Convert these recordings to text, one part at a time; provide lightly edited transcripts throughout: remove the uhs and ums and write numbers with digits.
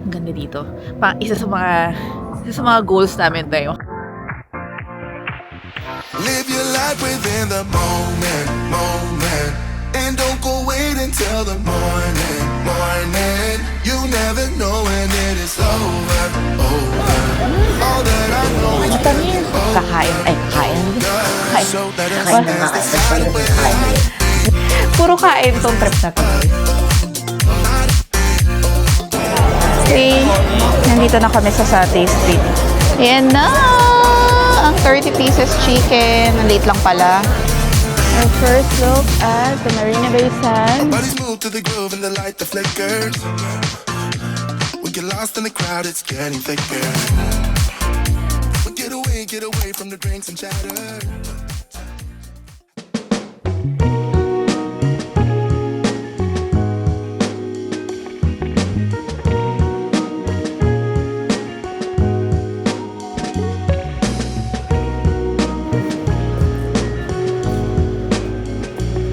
Ang ganda dito. Isa sa mga goals namin tayo. Live your life within the moment, moment. And don't go wait until the morning, morning. You never know when it is over, over. All that I know is Matamis. Kakain. so that it's Kain. necessary when Puro kain tong trip na to. Okay, nandito na kami sa Satay Street. Ayan na! Ang 30 pieces chicken. Late lang pala. Our first look at the Marina Bay Sands. bodies move to the groove and the light that flickers. We get lost in the crowd, it's getting thicker. We get away from the drinks and chatter.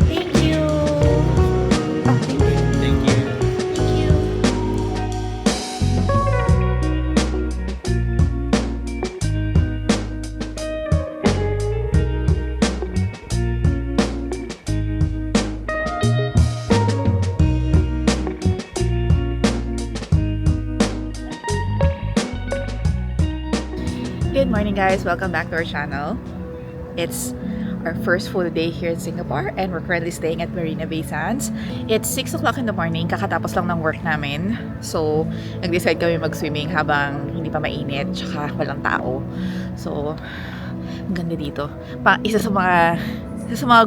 Thank you. Oh, thank you. Thank you. Thank you. Good morning, guys. Welcome back to our channel. It's our first full day here in Singapore and we're currently staying at Marina Bay Sands. It's 6 o'clock in the morning, kakatapos lang ng work namin. So, nag-decide kami mag-swimming habang hindi pa mainit tsaka walang tao. So, ang ganda dito. Isa sa mga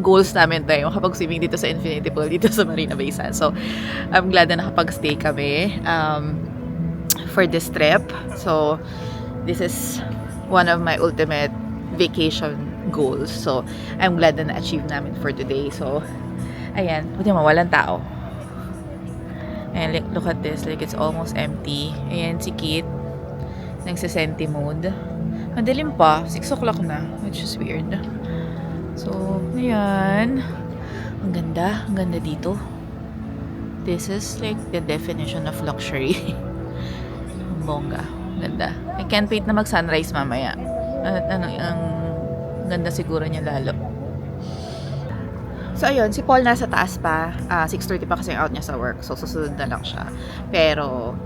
goals namin tayo makapag-swimming dito sa Infinity Pool dito sa Marina Bay Sands. So, I'm glad na nakapag-stay kami for this trip. So, this is one of my ultimate vacation goals. So, I'm glad na na-achieve namin for today. So, ayan. Buti mo, walang tao. And look at this. Like, it's almost empty. Ayan, si Kit. Nagsisenti mode. Madilim pa. 6 o'clock na. Which is weird. So, ayan. Ang ganda. Ang ganda dito. This is like the definition of luxury. Ang bongga. Ganda. I can't wait na mag-sunrise mamaya. At ang ganda siguro niya lalo. So, ayun. Si Paul nasa taas pa. 6:30 pa kasi out niya sa work. So, susunod na lang siya. Pero,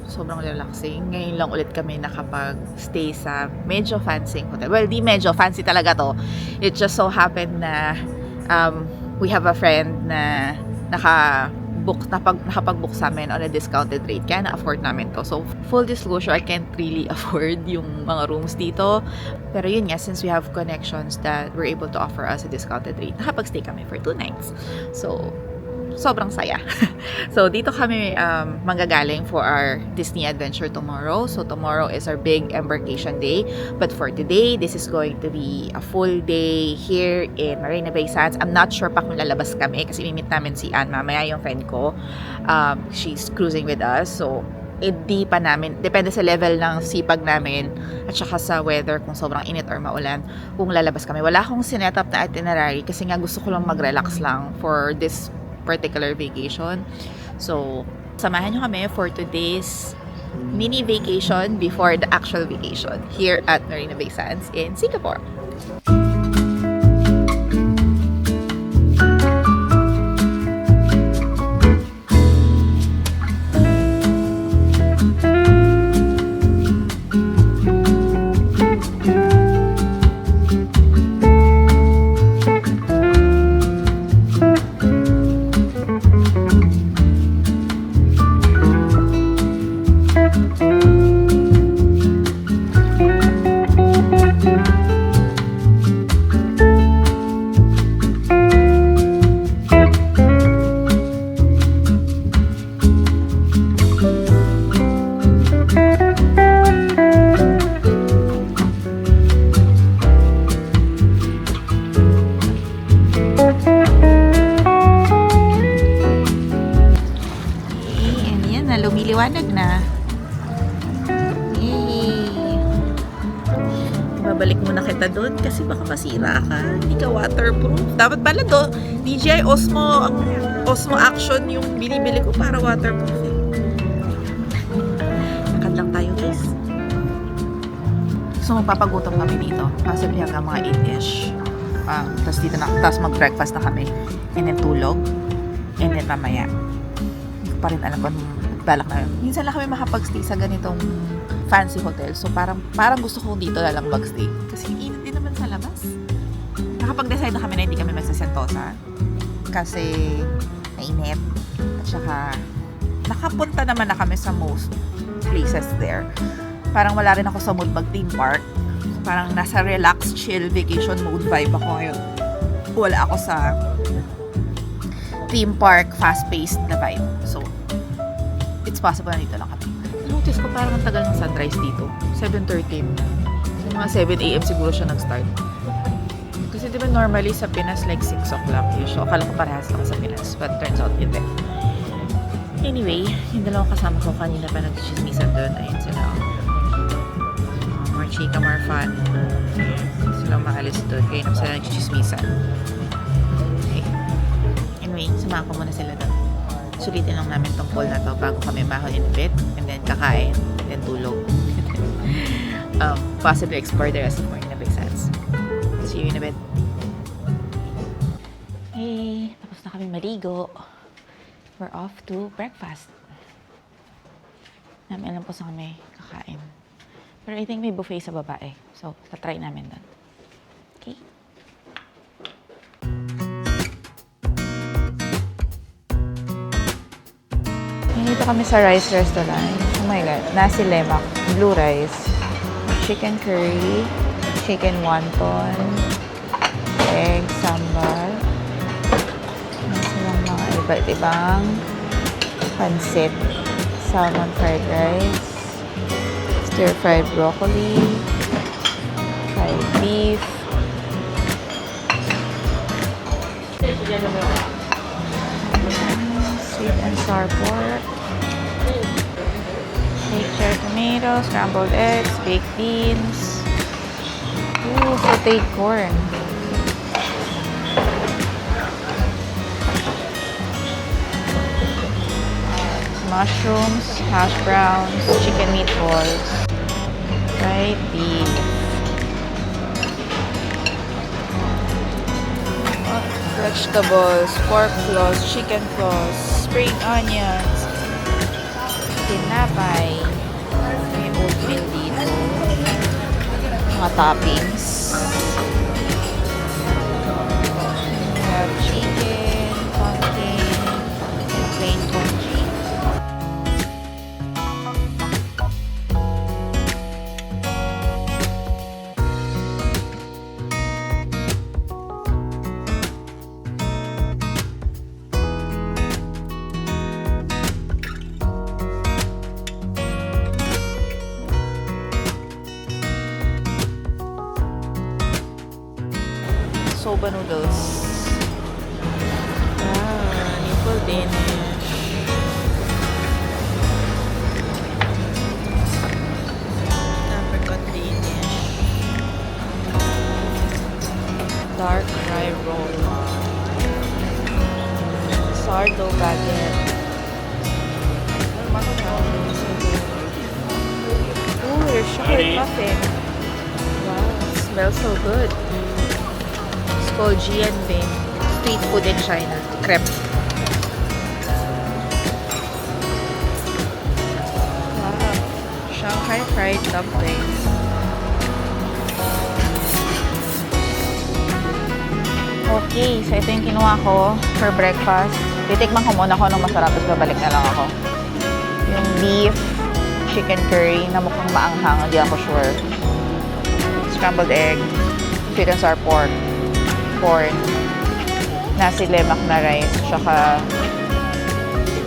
sobrang relaxing. Ngayon lang ulit kami nakapag-stay sa medyo fancy hotel. Well, di medyo fancy talaga to. It just so happened na we have a friend na nakapag-book sa amin on a discounted rate. Kaya na-afford namin to. So, full disclosure, I can't really afford yung mga rooms dito. Pero yun nga, since we have connections that were able to offer us a discounted rate, nakapag-stay kami for 2 nights. So, sobrang saya. So, dito kami manggagaling for our Disney adventure tomorrow. So, tomorrow is our big embarkation day. But for today, this is going to be a full day here in Marina Bay Sands. I'm not sure pa kung lalabas kami kasi mimit namin si Anne mamaya, yung friend ko. She's cruising with us. So, hindi pa namin, depende sa level ng sipag namin at saka sa weather kung sobrang init or maulan kung lalabas kami. Wala akong sinet up na itinerary kasi nga gusto ko lang mag-relax lang for this particular vacation. So, samahan nyo kami for today's mini vacation before the actual vacation here at Marina Bay Sands in Singapore. Lumiliwanag na. Yay! Babalik muna kita doon kasi baka masira ka. Hindi ka waterproof. Dapat pala DJI Osmo Action yung binibili ko para waterproof. So, magpapagutom kami dito. Possibly hanggang mga 8-ish. Tapos dito na, tapos mag-breakfast na kami. And then tulog. And then mamaya. Hindi ko pa rin alam kung balak na. Minsan lang kami makapag-stay sa ganitong fancy hotel. So, parang gusto ko dito na lang mag-stay. Kasi init din naman sa labas. Nakapag-decide na kami na hindi kami magsa-Sentosa. Kasi mainit. At saka, nakapunta naman na kami sa most places there. Parang wala rin ako sa mood mag-theme park. Parang nasa relax, chill, vacation mode vibe ako ngayon. Wala ako sa theme park, fast-paced na vibe. So, it's possible na dito lang kami. Notice ko parang ang tagal ng sunrise dito. 7:13. Mga 7 a.m. siguro siya nag-start. Kasi diba normally sa Pinas like 6 o'clock ish. So, akala ko parehas lang sa Pinas. But turns out, hindi. Anyway, yung dalawang kasama ko kanina pa nag-chismisan doon. Ayun sila. More chika, more fun. Sila maalis doon. Kaya naman sila nag-chismisan. Okay. Anyway, samahan ko muna sila doon. Sulitin lang namin tong poll na to bago kami mahal in a bit. And then kakain. And then tulog. Possibly explore the rest of Marina Bay Sands. See you in a bit. Hey, tapos na kami maligo. We're off to breakfast. Alam po sa kami kakain. Pero I think may buffet sa baba eh. So, tatry namin doon. Okay? Dito kami sa rice restaurant. Oh my God. Nasi lemak, blue rice, chicken curry, chicken wonton, egg, sambal. Silang mga iba't ibang pansit, salmon fried rice, stir-fried broccoli, fried beef, sweet and sour pork, baked cherry tomatoes, scrambled eggs, baked beans, sauteed corn. Mushrooms, hash browns, chicken meatballs, fried beef, vegetables, pork floss, chicken floss, spring onions, tinapay, may oatmeal dito, mga toppings, we have chicken, pumpkin, plain congee. Soba noodles. Nipple Danish. Apricot Danish. Dark rye roll. Sourdough baguette. Ooh, there's chocolate muffin. Wow, it smells so good. Called Jianbing. Street food in China. Crepe. Wow. Shanghai fried dumplings. Okay, so ito yung kinuha ko for breakfast. Titikman ko muna kung anong masarap, tapos babalik na lang ako. Yung beef, chicken curry na mukhang maanghang, hindi ako sure. Scrambled egg, sweet and sour pork, corn, nasi lemak na rice, tsaka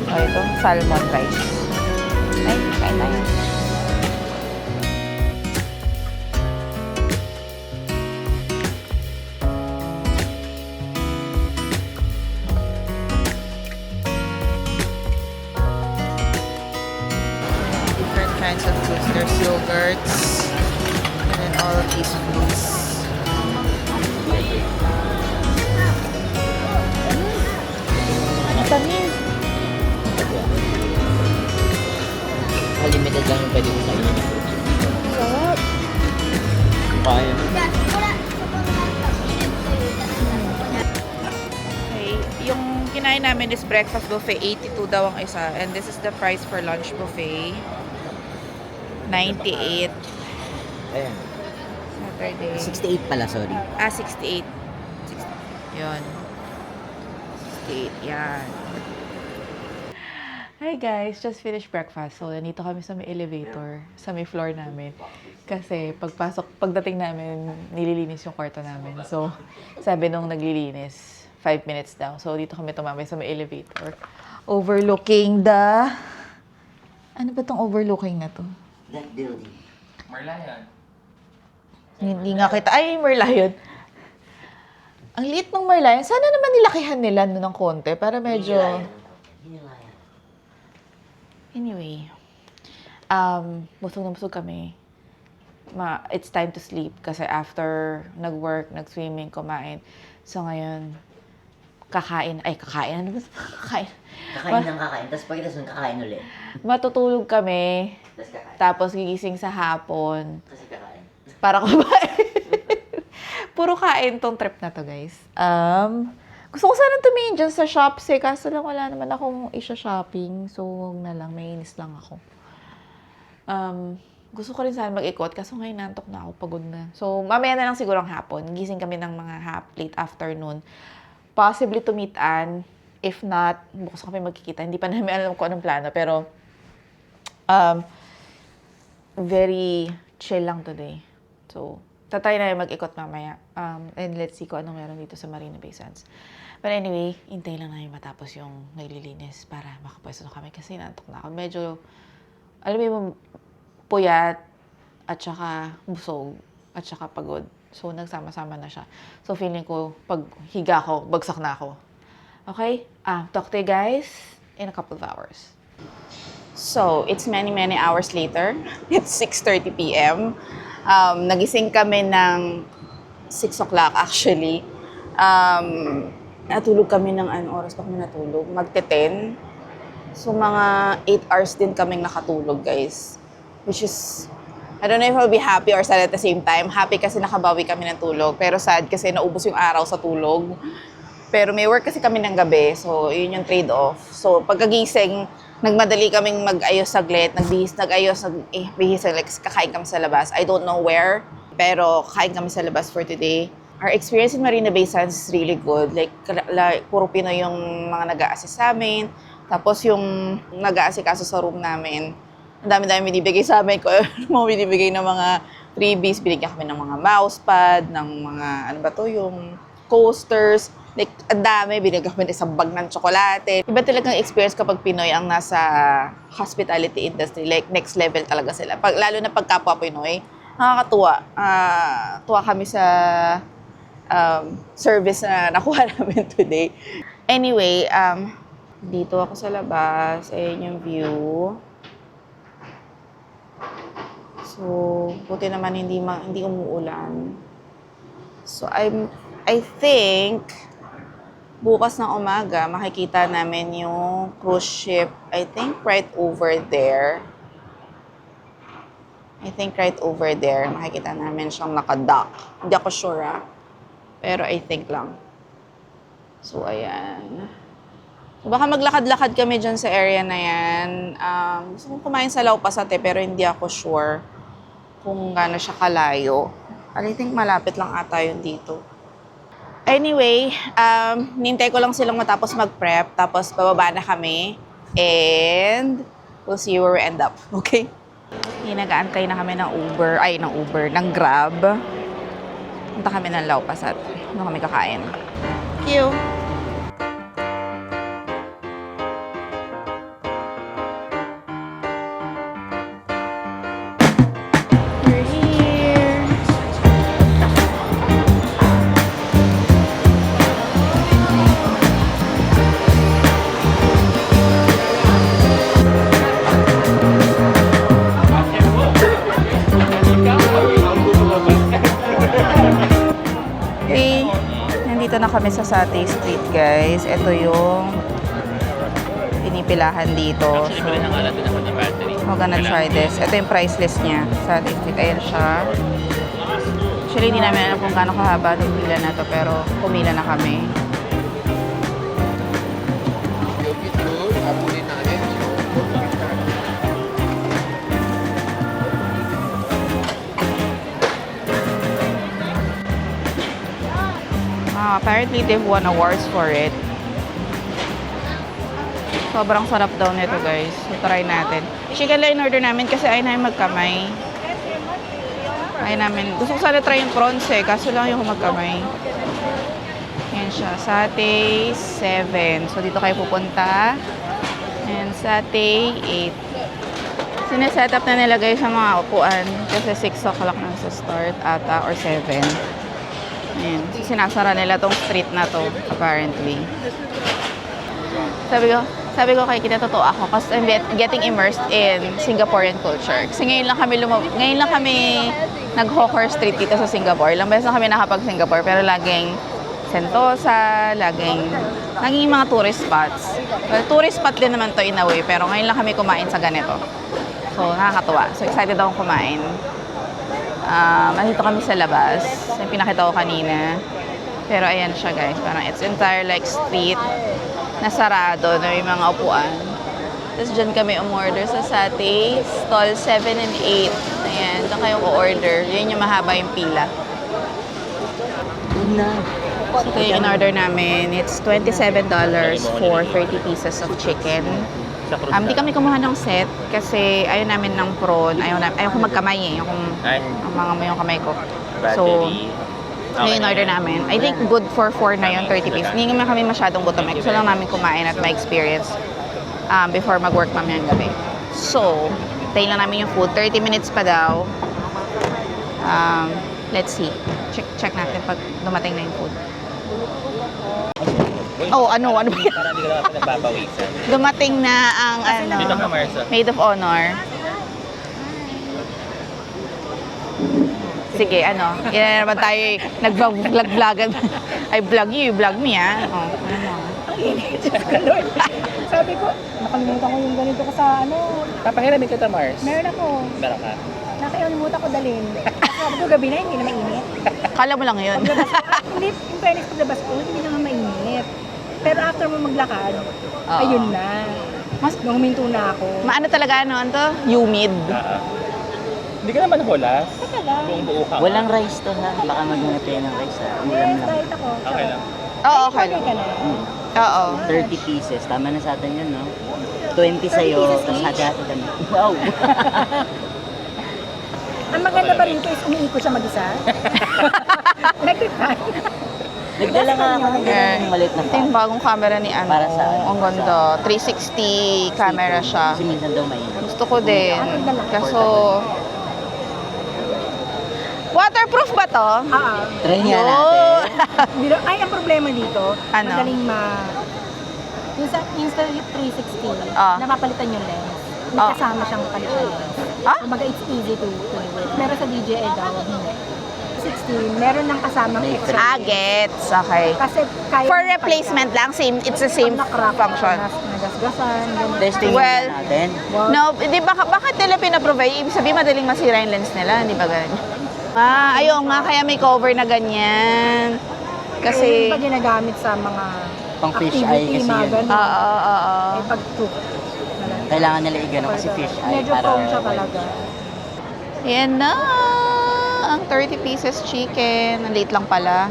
ito, salmon rice. Ay, kain tayo. Different kinds of foods. There's yogurts, and then all of these foods. Tamis. Limited lang yung pwede mo kainin. Sarap. Kaya. Okay, yung kinain namin is breakfast buffet, 82 daw ang isa. And this is the price for lunch buffet. 98. Ayan. Saturday. 68 pala, sorry. 68. Yun. 68. Yan. Hi guys, just finished breakfast. So, nandito kami sa may elevator, sa may floor namin. Kasi pagdating namin, nililinis yung kwarto namin. So, sabi nung naglilinis, 5 minutes daw. So, dito kami tumambay sa may elevator. Overlooking the... Ano ba tong overlooking na to? That building. Marlayan. Hindi nga kita. Ay, Merlion. Ang liit ng Merlion. Sana naman nilakihan nila no ng konti para medyo... Anyway, busog na busog kami. It's time to sleep kasi after nag-work, nag-swimming, kumain. So ngayon, kakain. Ano ba? Kakain. Kakain ng kakain, tapos pagkatapos ng kakain ulit. Matutulog kami, Tapos kakain. tapos gigising sa hapon. Kasi kakain. Para kumain. Puro kain tong trip na to, guys. Gusto ko sana tumingin dyan sa shops eh, kaso lang wala naman akong isha-shopping. So, huwag na lang. Mainis lang ako. Gusto ko rin sana mag-ikot, kaso ngayon nantok na ako, pagod na. So, mamaya na lang siguro ang hapon. Gising kami ng mga late afternoon. Possibly to meet Ann. If not, bukas kami magkikita. Hindi pa namin alam kung anong plano. Pero, very chill lang today. So, tatry na mag-ikot mamaya. And let's see kung anong meron dito sa Marina Bay Sands. But anyway, hintay lang namin matapos yung naglilinis para makapwesto na kami kasi nantok na ako. Medyo, alam mo yung puyat at saka busog at saka pagod. So, nagsama-sama na siya. So, feeling ko, pag higa ko, bagsak na ako. Okay? Talk to you guys in a couple of hours. So, it's many hours later. It's 6:30 p.m. Nagising kami ng 6 o'clock actually. Natulog kami ng oras pa kami natulog? Magte-10. So, mga 8 hours din kaming nakatulog, guys. Which is, I don't know if I'll be happy or sad at the same time. Happy kasi nakabawi kami ng tulog. Pero sad kasi naubos yung araw sa tulog. Pero may work kasi kami ng gabi. So, yun yung trade-off. So, pagkagising, nagmadali kaming mag-ayos saglit. Bihis, like, kakain kami sa labas. I don't know where, pero kakain kami sa labas for today. Our experience in Marina Bay Sands is really good. Like puro Pinoy yung mga nag-a-assist sa amin. Tapos yung nag-aasikaso sa room namin, ang dami-dami binibigay sa amin. Mga binibigay ng mga freebies. Binigyan kami ng mga mousepad, ng mga, yung coasters. Like, ang dami. Binigyan kami ng isang bag ng tsokolate. Iba talagang experience kapag Pinoy ang nasa hospitality industry. Like, next level talaga sila. Lalo na pag kapwa Pinoy, nakakatuwa. Tuwa kami sa service na nakuha namin today. Anyway, dito ako sa labas. Ayan yung view. So, buti naman hindi umuulan. So, I think bukas ng umaga makikita namin yung cruise ship. I think right over there. Makikita namin siyang nakadock. Hindi ako sure pero I think lang. So, ayan. So, baka maglakad-lakad kami dyan sa area na yan. Gusto kong kumain sa Lau Pasate pero hindi ako sure kung gaano siya kalayo. I think malapit lang ata yun dito. Anyway, nintay ko lang silang matapos mag-prep. Tapos bababa na kami. And we'll see where we end up. Okay? Nag-aantay na kami ng Grab. Punta kami ng Lau Pasat. Doon kami kakain. Thank you! We're here! Okay, nandito na kami sa Satay Street, guys. Ito yung pinipilahan dito. So, we're gonna try this. Ito yung price list niya. Satay Street, ayan siya. Actually, hindi namin alam kung gaano kahaba itong pila na to, pero pumila na kami. Apparently, they've won awards for it. Sobrang sarap daw nito, guys. So, try natin. Chicken lang in-order namin kasi ayaw namin magkamay. Ayaw namin. Gusto ko sana try yung prawns eh, kaso lang yung magkamay. Yan siya. Satay, 7. So, dito kayo pupunta. And satay, 8. Sineset up na nila guys sa mga upuan kasi 6 o'clock na sa start ata or 7. Ayan. Sinasara nila tong street na to, apparently. Sabi ko kay Kita, totoo ako kasi I'm getting immersed in Singaporean culture. Kasi ngayon lang kami nag-hawker street dito sa Singapore. Ilang beses na kami nakapag-Singapore pero laging Sentosa, laging mga tourist spots. Well, tourist spot din naman to in a way, pero ngayon lang kami kumain sa ganito. So, nakakatuwa. So, excited akong kumain. Andito kami sa labas. Yung pinakita ko kanina. Pero ayan siya guys. Parang it's entire like street na sarado na may mga upuan. Tapos dyan kami umorder sa satay. Stall 7 and 8. Ayan. Dyan kayo ko-order. Yun yung mahaba yung pila. So, ito yung in-order namin. It's $27 for 30 pieces of chicken. Hindi kami kumuha ng set kasi ayaw namin ng prawn. Ayaw ko magkamay eh. Ang mga may yung kamay ko. So, yung in-order namin. I think good for 4 na yung 30 pieces. Hindi naman kami masyadong gutom. Gusto lang namin kumain at ma-experience before mag-work mamayang gabi. So, tayo lang namin yung food. 30 minutes pa daw. Let's see. Check natin pag dumating na yung food. Oh, ano ba yan? Para hindi ka naman nagbabawisan. Dumating na ang Dito ka, Marsa. Maid of Honor. Sige, yan na naman tayo nag-vlog-vlogan. I vlog you vlog me, ha? Oh, Ang init, Diyos ko, Lord. Sabi ko, nakalimutan ko yung ganito ko sa Papahiramin kita, Mars. meron ako. Meron ka. Nakalimutan ko dalhin. Sabi ko, gabi na, hindi na mainit. Kala mo lang yun. Hindi, in fairness, paglabas ko, hindi naman mainit. Pero after mo maglakad, Oo. ayun na. Nung huminto na ako. Maano talaga, ano to? Humid. Hindi ka naman hulas. Teka lang. Buong buo ka. Walang rice to ha. Baka maging tayo ng rice ha. Ulam Yes, lang. diet ako. Okay lang. Oo, okay Okay lang. ka na. Oo. 30 pieces. Tama na sa atin yun, no? 20 sa'yo, 30 pieces tapos each? hati-hati kami. Wow! Ang maganda pa rin ko is umiikot siya mag-isa. Nag-try. Nagdala nga ako ng ganun maliit na Ito yung pa. bagong camera ni ano. Para sa ano? Ang ganda. 360 camera siya. Kasi minsan daw may Gusto ko din. Kaso, waterproof ba to? Try nga Yun. natin. Ay, ang problema dito, Ano? madaling yung sa Insta360, napapalitan yung lens. May Ah. kasama siyang palitan lens. Ah? Kumbaga, it's easy to do it. Pero sa DJI daw, hindi. 16, meron ng kasamang extra. Gets. Okay. Kasi kaya For replacement lang, it's the same function. Nagasgasan, ganun. Testing Well, nga natin. No, di ba, bakit nila pinaprovide? Ibig sabihin, madaling masira yung lens nila, di ba ganyan? Ayun nga, kaya may cover na ganyan. Kasi, Kasi, pag ginagamit sa mga Pang fish eye activity, kasi mga yun. ganun. oo. Eh, pag took. Kailangan nila igano kasi fish eye Medyo para... prone siya talaga. Ayan na, ang 30 pieces chicken. Ang late lang pala.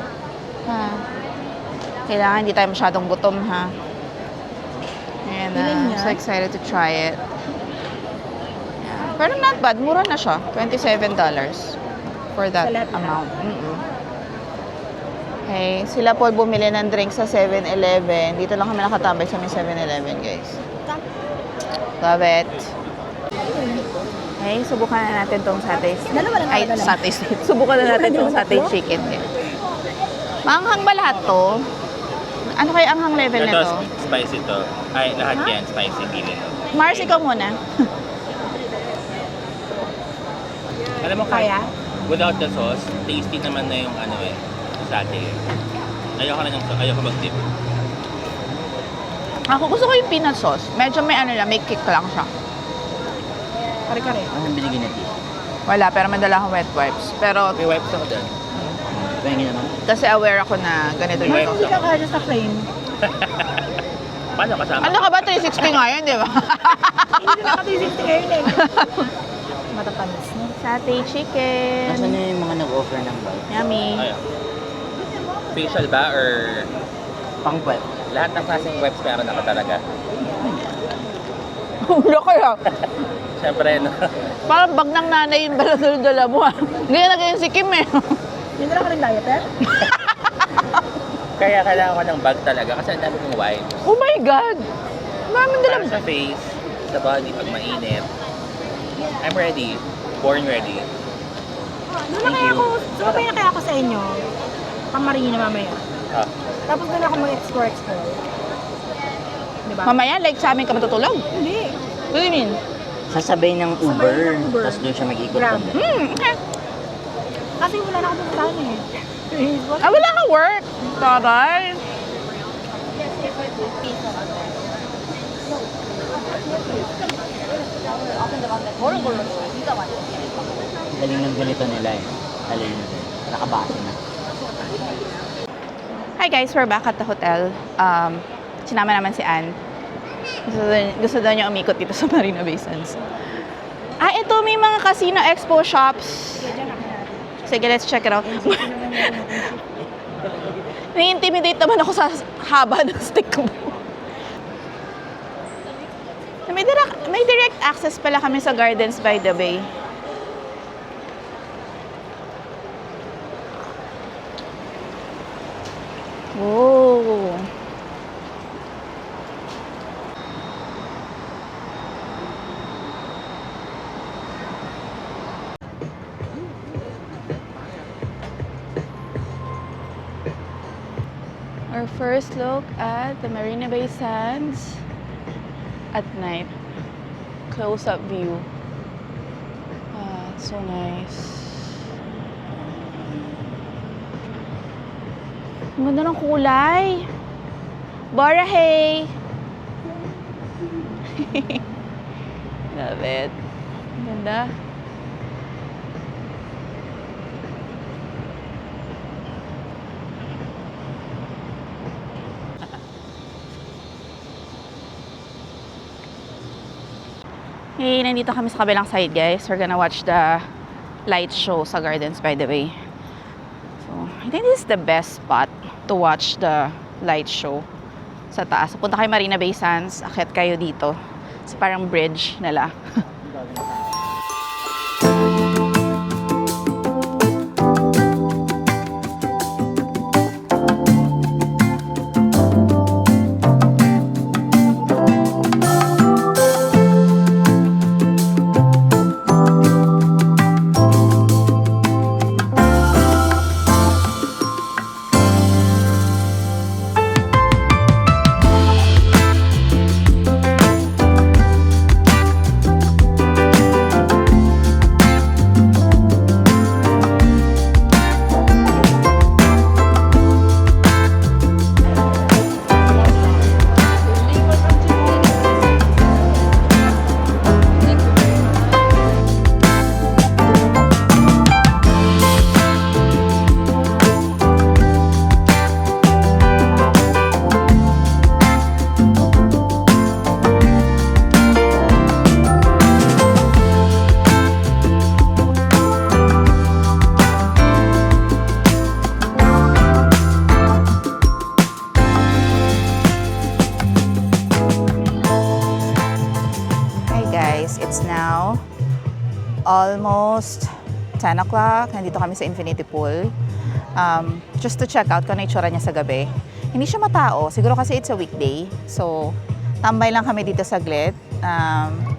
Kailangan hindi tayo masyadong gutom, ha? Ayan na, Ilan yan? so excited to try it. Pero not bad, mura na siya. $27 for that Sa lahat na? amount. Okay, sila po bumili ng drink sa 7-Eleven. Dito lang kami nakatambay sa may 7-Eleven, guys. Love it. Okay, subukan na natin tong satay. Dalawa lang Ay, talaga lang. satay. Subukan na natin tong satay chicken. Maanghang ba lahat to? Ano kaya anghang level Ito, nito? spicy to. Ay, lahat yan, spicy gilid. Mars, ikaw muna. Alam mo, Kaya? without the sauce, tasty naman na yung ano eh, satay eh. Ayoko mag-dip. Ako gusto ko yung peanut sauce. Medyo may ano lang, may kick lang siya. Kare-kare. Anong binigyan natin? Wala, pero madala akong wet wipes. Pero, May wipes ako dyan. Pengi naman. Kasi aware ako na ganito Wait. yun. Hindi ka kaya sa frame. Paano kasama? Ano ka ba? 360 nga yun, di ba? Hindi na nakatisip ngayon eh. Matatamis no? Satay chicken. Nasaan na yung mga nag-offer ng bike? Yummy. Ayun. Facial ba or Pang web. lahat ng klaseng webs meron ako talaga? Wala kaya. Siyempre, no? Parang bag ng nanay yung dala mo. Ganyan na ganyan si Kim eh. Hindi na lang ka rin diet eh. Kaya kailangan ko ng bag talaga kasi ang dami kong wipes. Oh my God! Mami dala. Para sa face, sa body, pag mainit. I'm ready. Born ready. Doon na kaya ako, sumabay na kaya ako sa inyo. Pamarina mamaya. Ah, Tapos doon ako mag-explore. Diba? Mamaya, like sa amin ka matutulog? Hindi. What do you mean? Sasabay ng Sabay Uber, ng Uber. tapos doon siya mag-ikot Grab. doon. Okay. Kasi wala na ako pupuntahan eh. Ah, wala ka work. Taray. Galing ng ganito nila eh. Galing nila. Nakabase na. Hi guys, we're back at the hotel. Sinama naman si Ann. Gusto daw niya umikot dito sa Marina Bay Sands. Ah, ito may mga casino expo shops. Sige, let's check it out. Nai-intimidate naman ako sa haba ng stick mo. May direct access pala kami sa Gardens by the Bay. Whoa. Our first look at the Marina Bay Sands at night. Close-up view. Ah, it's so nice. Ang ganda ng kulay. Barahay! Love it. Ang ganda. Hey, nandito kami sa kabilang side, guys. We're gonna watch the light show sa Gardens by the Bay. So, I think this is the best spot to watch the light show sa taas. Punta kayo Marina Bay Sands, akyat kayo dito sa parang bridge nila. It's now almost 10 o'clock. Nandito kami sa Infinity Pool. Just to check out kung ano itsura niya sa gabi. Hindi siya matao. Siguro kasi it's a weekday. So, tambay lang kami dito saglit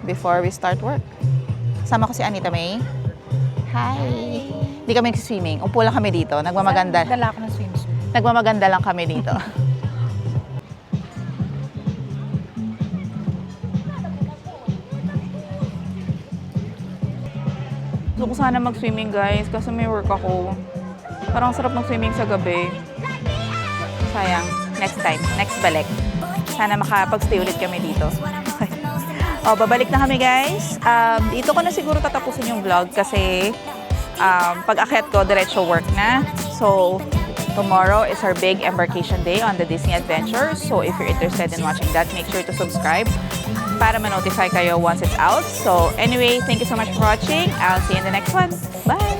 before we start work. Sama ko si Anita May. Hi! Hindi kami nagsiswimming. Upo lang kami dito. Nagmamaganda. Dala ako ng swimsuit. Nagmamaganda lang kami dito. Gusto ko sana mag-swimming, guys, kasi may work ako. Parang sarap mag-swimming sa gabi. Sayang. Next time. Next balik. Sana makapag-stay ulit kami dito. O, babalik na kami, guys. Dito ko na siguro tatapusin yung vlog kasi pag akyat ko, diretso work na. So, tomorrow is our big embarkation day on the Disney Adventure. So, if you're interested in watching that, make sure to subscribe para ma-notify kayo once it's out. So, anyway, thank you so much for watching. I'll see you in the next one. Bye!